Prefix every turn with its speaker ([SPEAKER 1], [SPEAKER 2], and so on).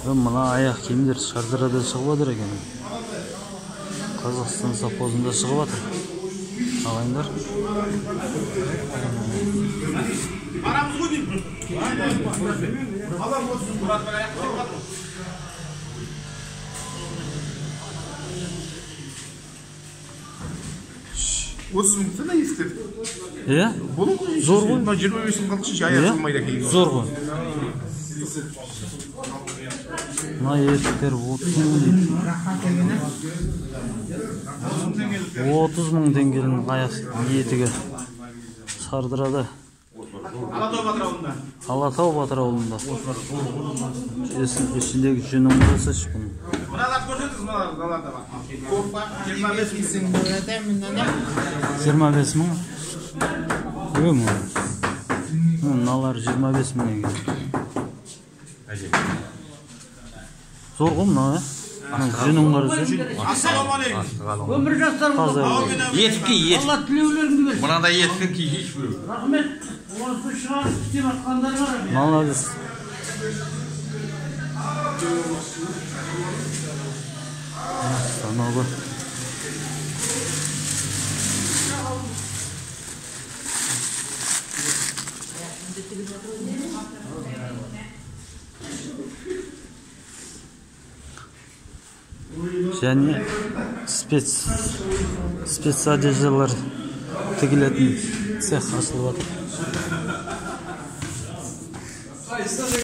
[SPEAKER 1] Мына аяқ киімдер Шардарада шығып жатыр екен. Қазақстан совхозында шығып жатыр. Ағайындар.
[SPEAKER 2] Осы мүмкін де естеді.
[SPEAKER 1] Иә? Зор ғой.
[SPEAKER 2] 25 қалдықшы аяқ қылмайды кейін.
[SPEAKER 1] Зор ғой. Мына еттер 30 мың теңгенің аяқ етігі. Шардарада. Алатау Батыр ауылында. Ішіндегі жүнің болса шықын. 25 мың. Мыналар 25 мың екен. Зор ғой мына, жүнің бар өзі.
[SPEAKER 2] Ассалаумағалейкум.
[SPEAKER 3] Өмір жастарымыз.
[SPEAKER 2] Етіп ки, етіп.
[SPEAKER 3] Алла тілеулеріңді берсін.
[SPEAKER 2] Мынада етіп ки, еш біреу.
[SPEAKER 3] Рахмет. Осы шығарып істеп атқандар бар.
[SPEAKER 1] Молодец. Станогы. Және спецодеждалар тігілетін цех ашылып жатыр.